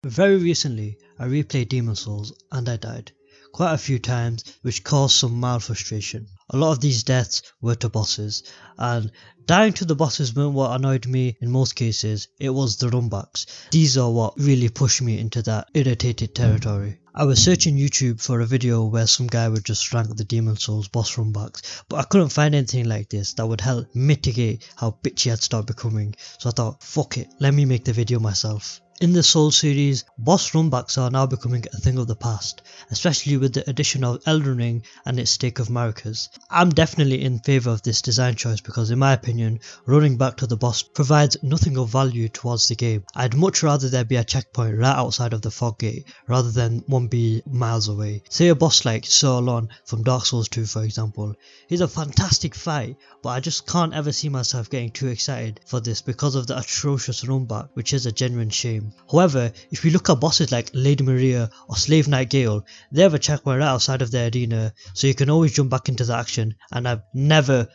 Very recently, I replayed Demon Souls and I died quite a few times, which caused some mild frustration. A lot of these deaths were to bosses, and dying to the bosses weren't what annoyed me in most cases, it was the runbacks. These are what really pushed me into that irritated territory. I was searching YouTube for a video where some guy would just rank the Demon Souls boss runbacks, but I couldn't find anything like this that would help mitigate how bitchy I'd start becoming, so I thought, fuck it, let me make the video myself. In the Soul series, boss runbacks are now becoming a thing of the past, especially with the addition of Elden Ring and its stake of Maracas. I'm definitely in favour of this design choice because in my opinion, running back to the boss provides nothing of value towards the game. I'd much rather there be a checkpoint right outside of the fog gate rather than one be miles away. Say a boss like Solon from Dark Souls 2 for example. He's a fantastic fight, but I just can't ever see myself getting too excited for this because of the atrocious runback, which is a genuine shame. However, if we look at bosses like Lady Maria or Slave Knight Gale, they have a checkpoint right outside of their arena, so you can always jump back into the action, and I've never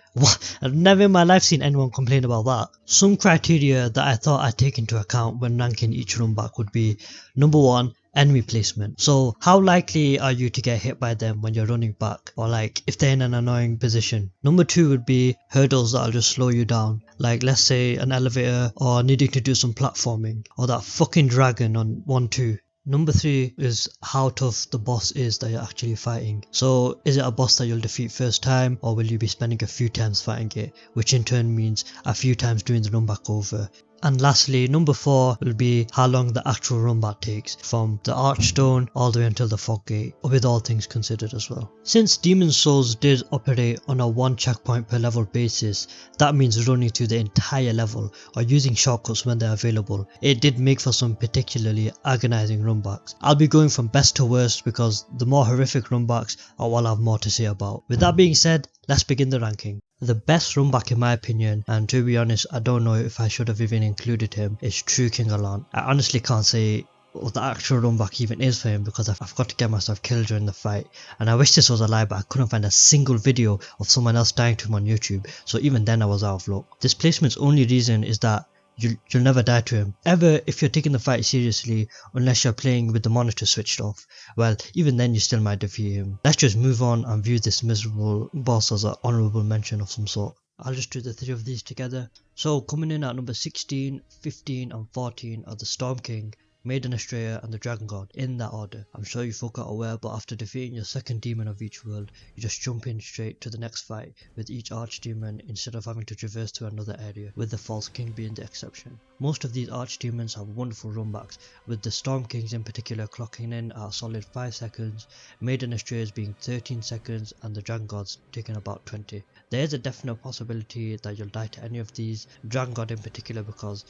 in my life seen anyone complain about that. Some criteria that I thought I'd take into account when ranking each runback would be: number 1, enemy placement. So how likely are you to get hit by them when you're running back, or like if they're in an annoying position. Number 2 would be hurdles that'll just slow you down, like let's say an elevator or needing to do some platforming, or that fucking dragon on 1-2. Number 3 is how tough the boss is that you're actually fighting. So is it a boss that you'll defeat first time, or will you be spending a few times fighting it, which in turn means a few times doing the run back over. And lastly, number 4 will be how long the actual run back takes, from the Archstone all the way until the Fog Gate, with all things considered as well. Since Demon Souls did operate on a 1 checkpoint per level basis, that means running through the entire level or using shortcuts when they're available. It did make for some particularly agonizing runbacks. I'll be going from best to worst because the more horrific runbacks are what I'll have more to say about. With that being said, let's begin the ranking. The best runback in my opinion, and to be honest I don't know if I should have even included him, is True King Alan. I honestly can't say what the actual runback even is for him because I've got to get myself killed during the fight, and I wish this was a lie, but I couldn't find a single video of someone else dying to him on YouTube, so even then I was out of luck. This placement's only reason is that you'll never die to him, ever, if you're taking the fight seriously, unless you're playing with the monitor switched off. Well, even then you still might defeat him. Let's just move on and view this miserable boss as an honourable mention of some sort. I'll just do the 3 of these together. So coming in at number 16, 15 and 14 are the Storm King, Maiden Estrella and the Dragon God, in that order. I'm sure you folk are aware, but after defeating your second demon of each world, you just jump in straight to the next fight with each archdemon instead of having to traverse to another area, with the False King being the exception. Most of these archdemons have wonderful runbacks, with the Storm Kings in particular clocking in at a solid 5 seconds, Maiden Estrella's being 13 seconds and the Dragon God's taking about 20. There is a definite possibility that you'll die to any of these, Dragon God in particular because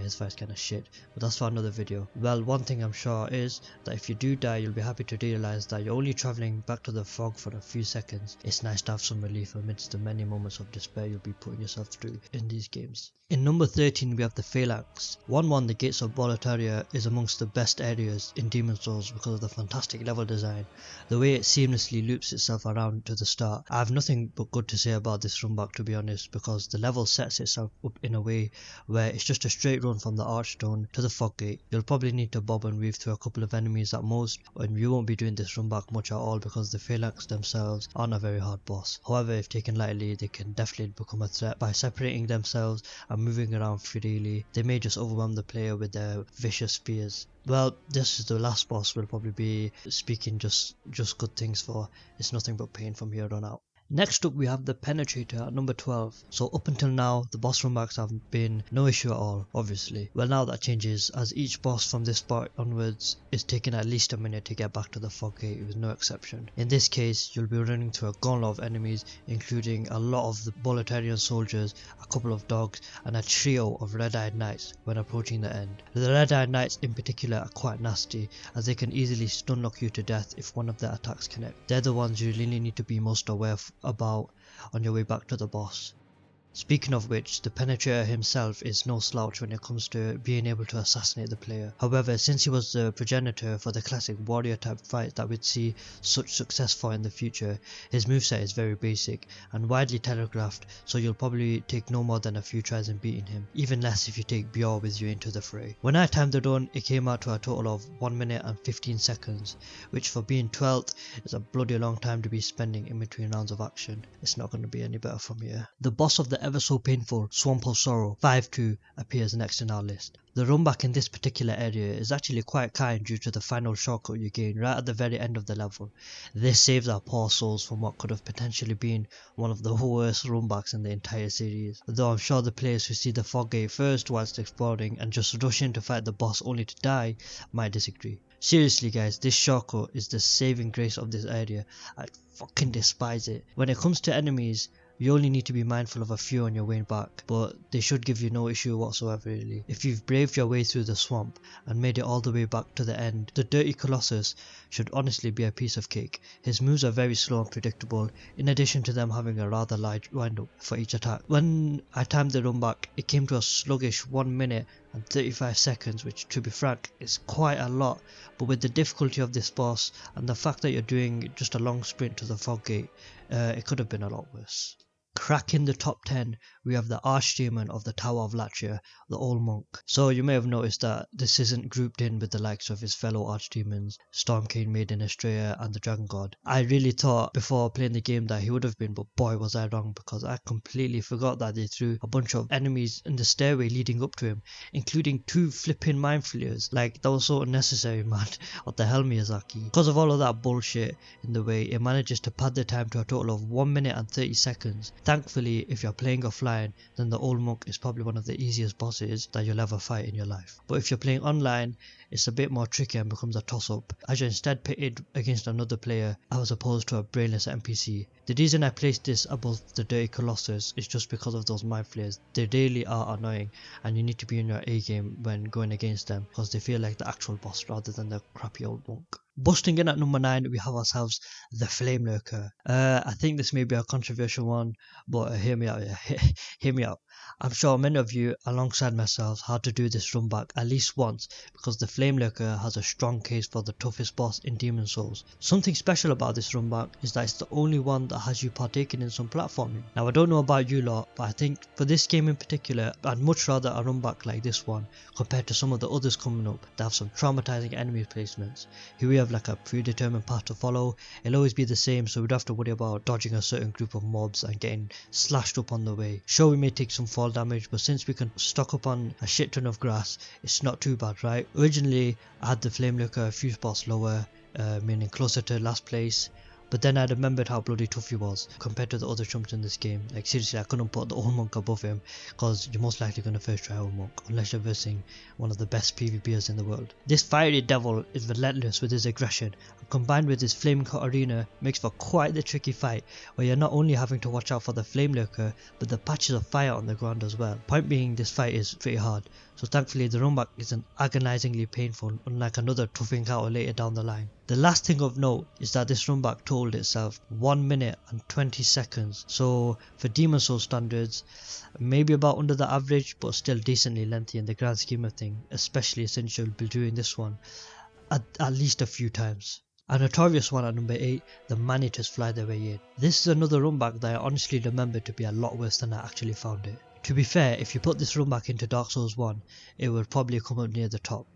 his fight's kinda shit, but that's for another video. Well, one thing I'm sure is that if you do die, you'll be happy to realise that you're only travelling back to the fog for a few seconds. It's nice to have some relief amidst the many moments of despair you'll be putting yourself through in these games. In number 13 we have the Phalanx. 1-1 the Gates of Boletaria is amongst the best areas in Demon Souls because of the fantastic level design, the way it seamlessly loops itself around to the start. I have nothing but good to say about this runback, to be honest, because the level sets itself up in a way where it's just a straight run from the Archstone to the Fog Gate. You'll probably need to bob and weave through a couple of enemies at most, and you won't be doing this runback much at all because the Phalanx themselves aren't a very hard boss. However, if taken lightly, they can definitely become a threat by separating themselves and moving around freely. They may just overwhelm the player with their vicious spears. Well, this is the last boss we'll probably be speaking just good things for. It's nothing but pain from here on out. Next up we have the Penetrator at number 12. So up until now the boss runbacks have been no issue at all, obviously. Well, now that changes, as each boss from this part onwards is taking at least a minute to get back to the Fog Gate with no exception. In this case you'll be running through a gauntlet of enemies, including a lot of the Boletarian soldiers, a couple of dogs and a trio of Red-Eyed Knights when approaching the end. The Red-Eyed Knights in particular are quite nasty, as they can easily stun lock you to death if one of their attacks connect. They're the ones you really need to be most aware about on your way back to the boss. Speaking of which, the Penetrator himself is no slouch when it comes to being able to assassinate the player. However, since he was the progenitor for the classic warrior type fight that we'd see such success for in the future, his moveset is very basic and widely telegraphed, so you'll probably take no more than a few tries in beating him, even less if you take Bjor with you into the fray. When I timed the run, it came out to a total of 1 minute and 15 seconds, which for being 12th is a bloody long time to be spending in between rounds of action. It's not going to be any better from here. The boss of the ever so painful Swamp of Sorrow 5-2 appears next in our list. The runback in this particular area is actually quite kind due to the final shortcut you gain right at the very end of the level. This saves our poor souls from what could have potentially been one of the worst runbacks in the entire series, though I'm sure the players who see the fog gate first whilst exploring and just rush in to fight the boss only to die might disagree. Seriously guys, this shortcut is the saving grace of this area. I fucking despise it. When it comes to enemies, you only need to be mindful of a few on your way back, but they should give you no issue whatsoever really. If you've braved your way through the swamp and made it all the way back to the end, the Dirty Colossus should honestly be a piece of cake. His moves are very slow and predictable, in addition to them having a rather large windup for each attack. When I timed the run back, it came to a sluggish 1 minute and 35 seconds, which to be frank is quite a lot, but with the difficulty of this boss and the fact that you're doing just a long sprint to the fog gate, it could have been a lot worse. Cracking the top 10, we have the Archdemon of the Tower of Latria, the Old Monk. So you may have noticed that this isn't grouped in with the likes of his fellow Archdemons, Stormcane, Maiden Estrella and the Dragon God. I really thought before playing the game that he would have been, but boy was I wrong, because I completely forgot that they threw a bunch of enemies in the stairway leading up to him, including 2 flipping mind flayers. Like, that was so unnecessary, man. What the hell, Miyazaki? Because of all of that bullshit in the way, it manages to pad the time to a total of 1 minute and 30 seconds. Thankfully, if you're playing offline, then the Old Monk is probably one of the easiest bosses that you'll ever fight in your life. But if you're playing online, it's a bit more tricky and becomes a toss-up, as you're instead pitted against another player as opposed to a brainless NPC. The reason I placed this above the Dirty Colossus is just because of those mind flayers. They really are annoying, and you need to be in your A game when going against them, because they feel like the actual boss rather than the crappy Old Monk. Busting in at number 9, we have ourselves the Flame Lurker. I think this may be a controversial one, but hear me out. Hear me out. I'm sure many of you, alongside myself, had to do this run back at least once, because the Flame Lurker has a strong case for the toughest boss in Demon Souls. Something special about this run back is that it's the only one that has you partaking in some platforming. Now, I don't know about you lot, but I think for this game in particular, I'd much rather a run back like this one compared to some of the others coming up that have some traumatizing enemy placements. Here we have like a predetermined path to follow. It'll always be the same, so we don't have to worry about dodging a certain group of mobs and getting slashed up on the way. Sure, we may take some fall damage, but since we can stock up on a shit ton of grass, it's not too bad, right? Originally, I had the Flame Lurker a few spots lower, meaning closer to last place. But then I remembered how bloody tough he was compared to the other chumps in this game. Like seriously, I couldn't put the Old Monk above him, because you're most likely going to first try Old Monk unless you're versing one of the best PvPers in the world. This fiery devil is relentless with his aggression, and combined with his flaming hot arena makes for quite the tricky fight, where you're not only having to watch out for the Flame Lurker, but the patches of fire on the ground as well. Point being, this fight is pretty hard, so thankfully the run back isn't agonizingly painful, unlike another tough encounter later down the line. The last thing of note is that this run back totaled itself 1 minute and 20 seconds, so for Demon Souls standards, maybe about under the average, but still decently lengthy in the grand scheme of things, especially since you'll be doing this one at least a few times. A notorious one at number 8, the Manitors Fly Their Way In. This is another run back that I honestly remember to be a lot worse than I actually found it. To be fair, if you put this run back into Dark Souls 1, it would probably come up near the top.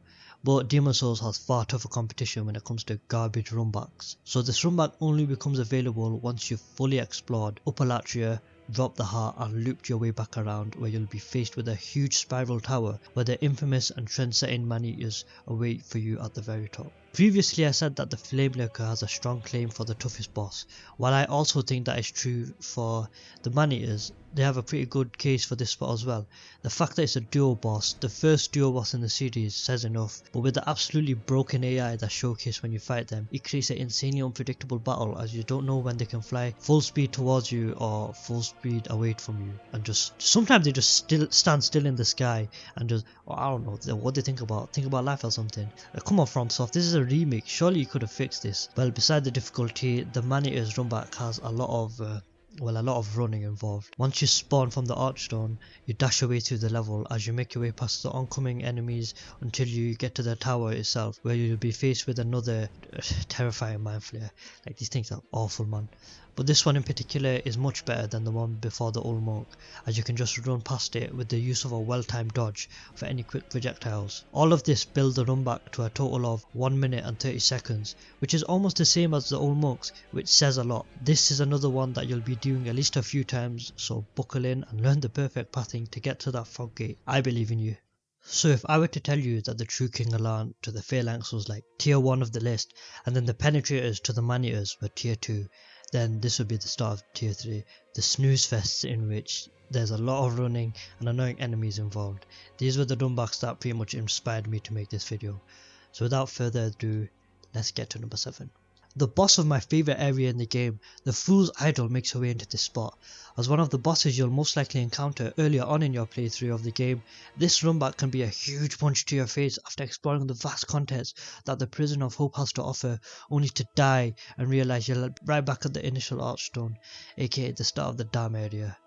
But Demon Souls has far tougher competition when it comes to garbage runbacks. So this runback only becomes available once you've fully explored Upper Latria, dropped the heart and looped your way back around, where you'll be faced with a huge spiral tower where the infamous and trend-setting man-eaters await for you at the very top. Previously I said that the Flame Lurker has a strong claim for the toughest boss. While I also think that is true for the man-eaters, they have a pretty good case for this spot as well. The fact that it's a duo boss, the first duo boss in the series, says enough, but with the absolutely broken AI that's showcased when you fight them, it creates an insanely unpredictable battle, as you don't know when they can fly full speed towards you or full speed away from you, and just sometimes they just stand still in the sky and just, I don't know what they think about life or something. Come on FromSoft, this is a remake, surely you could have fixed this. Well, beside the difficulty, the man-eater's runback has a lot of well, a lot of running involved. Once you spawn from the archstone, you dash away through the level as you make your way past the oncoming enemies until you get to the tower itself, where you'll be faced with another terrifying mind flare. Like, these things are awful, man. But this one in particular is much better than the one before the old monk, as you can just run past it with the use of a well-timed dodge for any quick projectiles. All of this builds the run back to a total of 1 minute and 30 seconds, which is almost the same as the old monks, which says a lot. This is another one that you'll be doing at least a few times, so buckle in and learn the perfect pathing to get to that fog gate. I believe in you. So if I were to tell you that the True King Alarm to the Phalanx was like tier 1 of the list, and then the Penetrators to the Man-Eaters were tier 2, then this would be the start of tier 3, the snooze fests in which there's a lot of running and annoying enemies involved. These were the runbacks that pretty much inspired me to make this video. So without further ado, let's get to number 7. The boss of my favourite area in the game, the Fool's Idol, makes her way into this spot. As one of the bosses you'll most likely encounter earlier on in your playthrough of the game, this runback can be a huge punch to your face after exploring the vast contents that the Prison of Hope has to offer, only to die and realise you're right back at the initial archstone, aka the start of the dam area.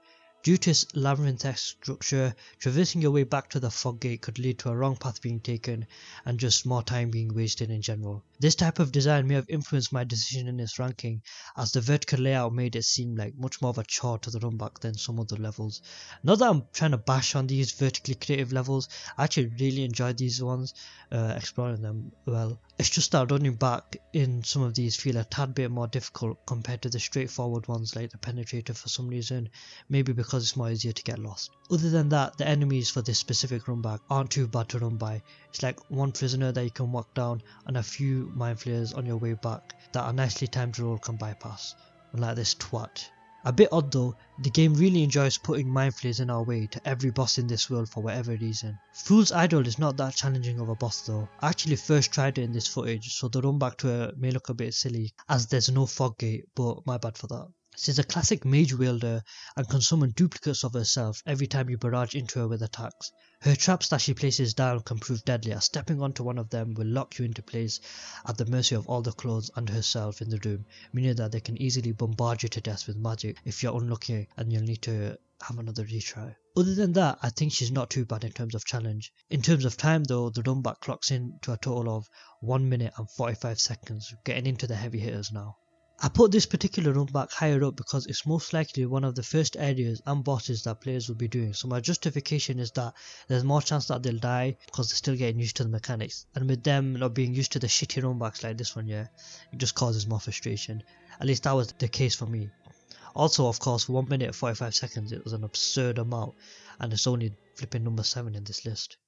Due to its labyrinth-esque structure, traversing your way back to the fog gate could lead to a wrong path being taken and just more time being wasted in general. This type of design may have influenced my decision in its ranking, as the vertical layout made it seem like much more of a chore to the runback than some other levels. Not that I'm trying to bash on these vertically creative levels, I actually really enjoyed these ones, exploring them well. It's just that running back in some of these feel a tad bit more difficult compared to the straightforward ones like the Penetrator for some reason, maybe because it's more easier to get lost. Other than that, the enemies for this specific runback aren't too bad to run by. It's like one prisoner that you can walk down and a few mind flayers on your way back that a nicely timed roll can bypass, unlike this twat. A bit odd though, the game really enjoys putting mind flayers in our way to every boss in this world for whatever reason. Fool's Idol is not that challenging of a boss though. I actually first tried it in this footage, so the run back to it may look a bit silly as there's no fog gate, but my bad for that. She's a classic mage wielder and can summon duplicates of herself every time you barrage into her with attacks. Her traps that she places down can prove deadly, as stepping onto one of them will lock you into place at the mercy of all the clothes and herself in the room, meaning that they can easily bombard you to death with magic if you're unlucky and you'll need to have another retry. Other than that, I think she's not too bad in terms of challenge. In terms of time though, the runback clocks in to a total of 1 minute and 45 seconds, getting into the heavy hitters now. I put this particular runback higher up because it's most likely one of the first areas and bosses that players will be doing, so my justification is that there's more chance that they'll die because they're still getting used to the mechanics, and with them not being used to the shitty runbacks like this one, yeah, it just causes more frustration. At least that was the case for me. Also, of course, 1 minute 45 seconds, it was an absurd amount, and it's only flipping number 7 in this list.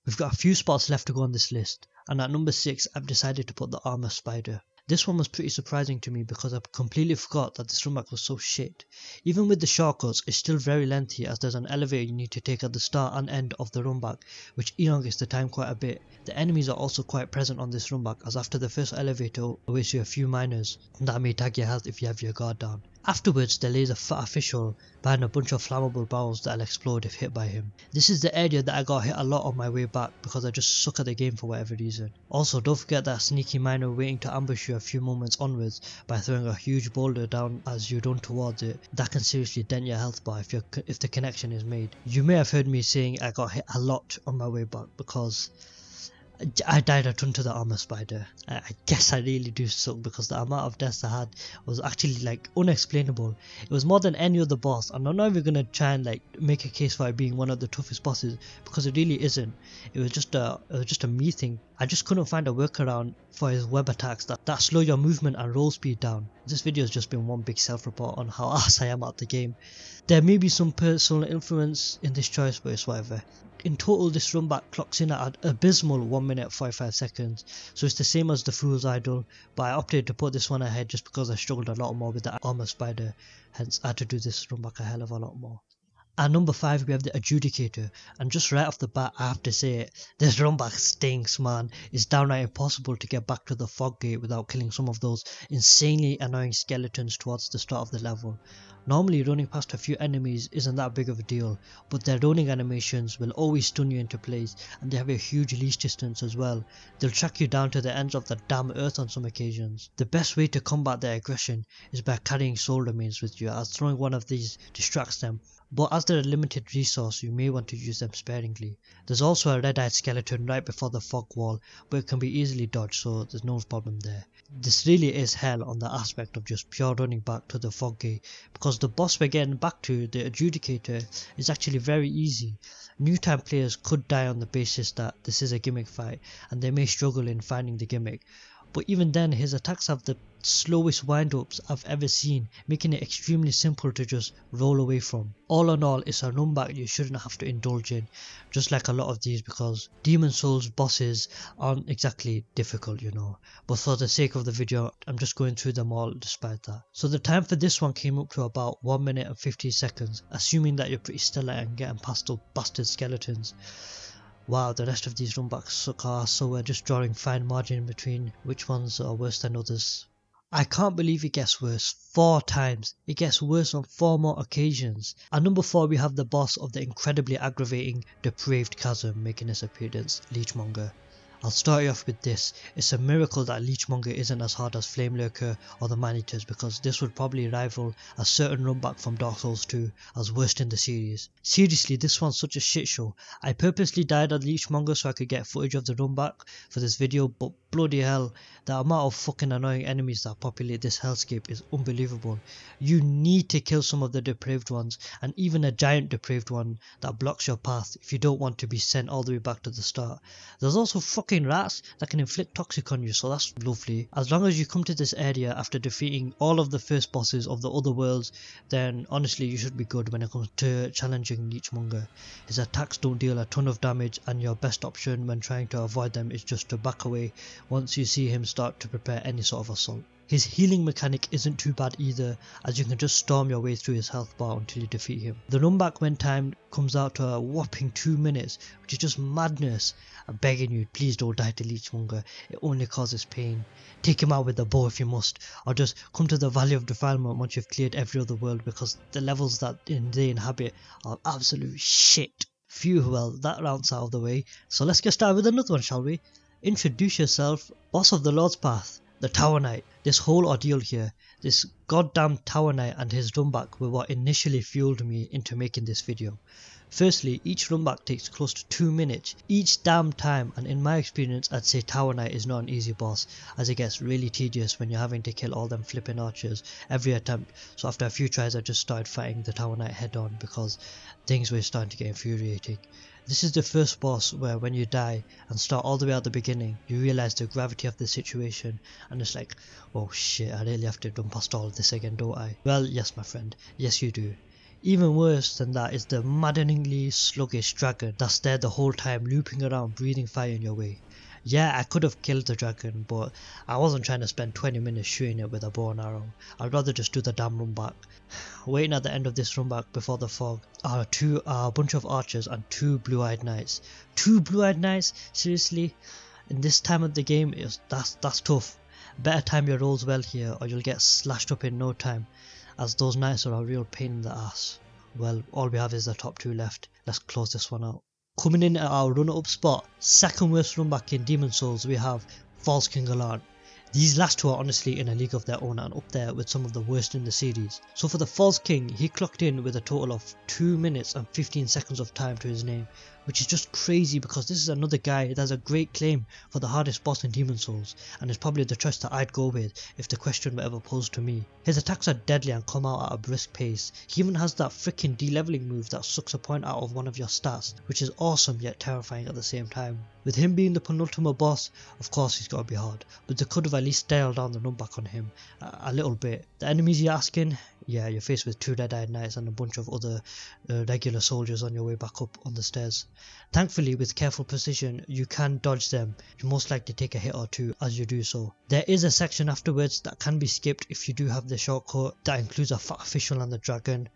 We've got a few spots left to go on this list, and at number 6 I've decided to put the Armor Spider. This one was pretty surprising to me because I completely forgot that this runback was so shit. Even with the shortcuts, it's still very lengthy as there's an elevator you need to take at the start and end of the runback, which elongates the time quite a bit. The enemies are also quite present on this runback, as after the first elevator awaits you a few miners that may tag your health if you have your guard down. Afterwards, there lays a fat official behind a bunch of flammable barrels that'll explode if hit by him. This is the area that I got hit a lot on my way back because I just suck at the game for whatever reason. Also, don't forget that sneaky miner waiting to ambush you a few moments onwards by throwing a huge boulder down as you run towards it. That can seriously dent your health bar if the connection is made. You may have heard me saying I got hit a lot on my way back because I died a ton to the Armor Spider. I guess I really do suck because the amount of deaths I had was actually like unexplainable. It was more than any other boss, and I'm not even gonna try and like make a case for it being one of the toughest bosses because it really isn't. It was just a me thing. I just couldn't find a workaround for his web attacks that slow your movement and roll speed down. This video has just been one big self-report on how ass I am at the game. There may be some personal influence in this choice, but it's whatever. In total, this runback clocks in at an abysmal 1 minute 45 seconds, so it's the same as the Fool's Idol, but I opted to put this one ahead just because I struggled a lot more with the Armor Spider, hence I had to do this runback a hell of a lot more. At number 5 we have the Adjudicator, and just right off the bat I have to say it, this runback stinks man. It's downright impossible to get back to the fog gate without killing some of those insanely annoying skeletons towards the start of the level. Normally running past a few enemies isn't that big of a deal, but their running animations will always stun you into place, and they have a huge leash distance as well. They'll track you down to the ends of the damn earth on some occasions. The best way to combat their aggression is by carrying soul remains with you, as throwing one of these distracts them, but as they're a limited resource you may want to use them sparingly. There's also a red-eyed skeleton right before the fog wall, but it can be easily dodged, so there's no problem there. This really is hell on the aspect of just pure running back to the fog gate, because the boss we're getting back to, the Adjudicator, is actually very easy. New time players could die on the basis that this is a gimmick fight and they may struggle in finding the gimmick, but even then his attacks have the slowest wind-ups I've ever seen, making it extremely simple to just roll away from. All in all, it's a runback you shouldn't have to indulge in, just like a lot of these, because Demon Souls bosses aren't exactly difficult, you know, but for the sake of the video I'm just going through them all despite that. So the time for this one came up to about 1 minute and 50 seconds, assuming that you're pretty stellar and getting past those bastard skeletons. Wow, the rest of these runbacks suck ass, so we're just drawing fine margin between which ones are worse than others. I can't believe it gets worse 4 times. It gets worse on 4 more occasions. At number 4 we have the boss of the incredibly aggravating Depraved Chasm making his appearance, Leechmonger. I'll start you off with this. It's a miracle that Leechmonger isn't as hard as Flame Lurker or the Man-Eaters, because this would probably rival a certain runback from Dark Souls 2 as worst in the series. Seriously, this one's such a shit show. I purposely died at Leechmonger so I could get footage of the runback for this video, but bloody hell, the amount of fucking annoying enemies that populate this hellscape is unbelievable. You need to kill some of the depraved ones, and even a giant depraved one that blocks your path if you don't want to be sent all the way back to the start. There's also fucking rats that can inflict toxic on you, so that's lovely. As long as you come to this area after defeating all of the first bosses of the other worlds, then honestly you should be good when it comes to challenging Leechmonger. His attacks don't deal a ton of damage, and your best option when trying to avoid them is just to back away once you see him start to prepare any sort of assault. His healing mechanic isn't too bad either, as you can just storm your way through his health bar until you defeat him. The runback when timed comes out to a whopping 2 minutes, which is just madness. I'm begging you, please don't die to Leechmonger, it only causes pain. Take him out with a bow if you must, or just come to the Valley of Defilement once you've cleared every other world, because the levels that they inhabit are absolute shit. Phew, well that round's out of the way, so let's get started with another one, shall we? Introduce yourself, boss of the Lord's Path, the Tower Knight. This whole ordeal here, this goddamn Tower Knight and his runback were what initially fueled me into making this video. Firstly, each runback takes close to 2 minutes each damn time, and in my experience I'd say Tower Knight is not an easy boss, as it gets really tedious when you're having to kill all them flipping archers every attempt. So after a few tries I just started fighting the Tower Knight head on because things were starting to get infuriating. This is the first boss where when you die and start all the way at the beginning, you realise the gravity of the situation, and it's like, oh shit, I really have to run past all of this again, don't I? Well, yes my friend, yes you do. Even worse than that is the maddeningly sluggish dragon that's there the whole time, looping around breathing fire in your way. Yeah, I could have killed the dragon, but I wasn't trying to spend 20 minutes shooting it with a bow and arrow. I'd rather just do the damn runback. Waiting at the end of this runback before the fog are a bunch of archers and 2 blue-eyed knights. 2 blue-eyed knights? Seriously? In this time of the game, that's tough. Better time your rolls well here or you'll get slashed up in no time, as those knights are a real pain in the ass. Well, all we have is the top 2 left. Let's close this one out. Coming in at our runner-up spot, second worst runback in Demon Souls, we have False King Alarn. These last 2 are honestly in a league of their own and up there with some of the worst in the series. So for the False King, he clocked in with a total of 2 minutes and 15 seconds of time to his name, which is just crazy because this is another guy that has a great claim for the hardest boss in Demon Souls, and is probably the choice that I'd go with if the question were ever posed to me. His attacks are deadly and come out at a brisk pace. He even has that freaking de-leveling move that sucks a point out of one of your stats, which is awesome yet terrifying at the same time. With him being the penultimate boss, of course he's got to be hard, but they could have at least dialed down the runback on him a little bit. The enemies you're asking? Yeah, you're faced with 2 red-eyed knights and a bunch of other regular soldiers on your way back up on the stairs. Thankfully, with careful precision, you can dodge them. You most likely take a hit or 2 as you do so. There is a section afterwards that can be skipped if you do have the shortcut that includes a fat official and the dragon,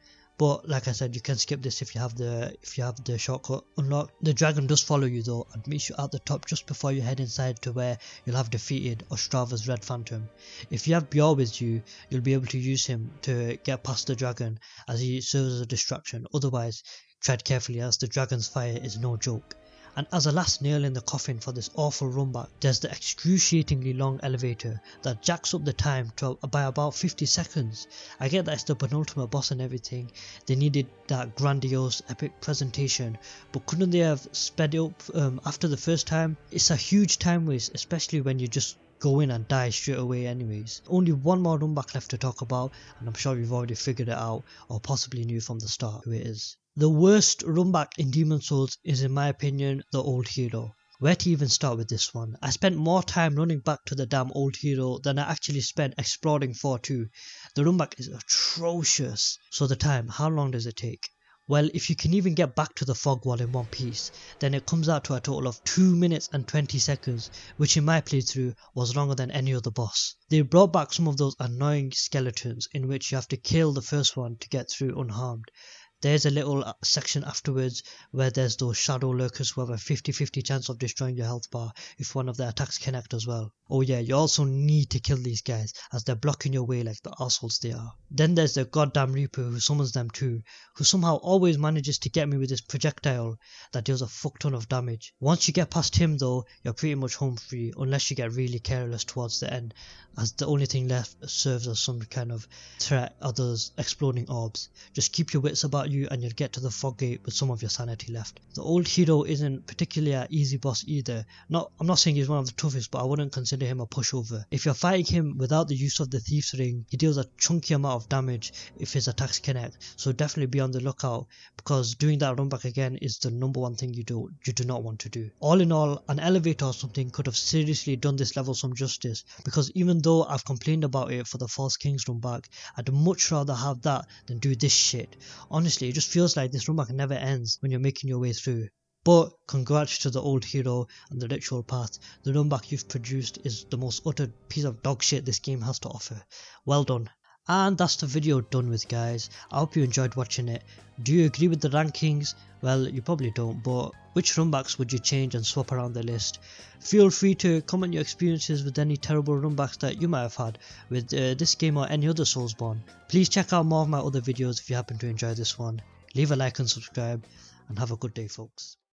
but like I said, you can skip this if you have the shortcut unlocked. The dragon does follow you though and meets you at the top just before you head inside to where you'll have defeated Ostrava's Red Phantom. If you have Bjorn with you, you'll be able to use him to get past the dragon as he serves as a distraction. Otherwise, tread carefully as the dragon's fire is no joke. And as a last nail in the coffin for this awful run back, there's the excruciatingly long elevator that jacks up the time by about 50 seconds. I get that it's the penultimate boss and everything, they needed that grandiose epic presentation, but couldn't they have sped it up after the first time? It's a huge time waste, especially when you just go in and die straight away anyways. Only one more run back left to talk about, and I'm sure you've already figured it out or possibly knew from the start who it is. The worst run back in Demon's Souls is, in my opinion, the old hero. Where to even start with this one? I spent more time running back to the damn old hero than I actually spent exploring for 2. The run back is atrocious. So the time, how long does it take? Well, if you can even get back to the fog wall in one piece, then it comes out to a total of 2 minutes and 20 seconds, which in my playthrough was longer than any other boss. They brought back some of those annoying skeletons in which you have to kill the first one to get through unharmed. There's a little section afterwards where there's those shadow lurkers who have a 50-50 chance of destroying your health bar if one of their attacks connect as well. Oh yeah, you also need to kill these guys as they're blocking your way like the assholes they are. Then there's the goddamn Reaper who summons them too, who somehow always manages to get me with this projectile that deals a fuck ton of damage. Once you get past him though, you're pretty much home free unless you get really careless towards the end, as the only thing left serves as some kind of threat are those exploding orbs. Just keep your wits about you and you'll get to the fog gate with some of your sanity left. The old hero isn't particularly an easy boss either. I'm not saying he's one of the toughest, but I wouldn't consider him a pushover. If you're fighting him without the use of the Thief's Ring, he deals a chunky amount of damage if his attacks connect, so definitely be on the lookout, because doing that run back again is the number one thing you do not want to do. All in all, an elevator or something could have seriously done this level some justice, because even though I've complained about it for the False Kings run back, I'd much rather have that than do this shit. Honestly, it just feels like this run back never ends when you're making your way through. But congrats to the old hero and the ritual path. The run back you've produced is the most utter piece of dog shit this game has to offer. Well done. And that's the video done with, guys. I hope you enjoyed watching it. Do you agree with the rankings? Well, you probably don't, but which runbacks would you change and swap around the list? Feel free to comment your experiences with any terrible runbacks that you might have had with this game or any other Soulsborne. Please check out more of my other videos if you happen to enjoy this one. Leave a like and subscribe, and have a good day, folks.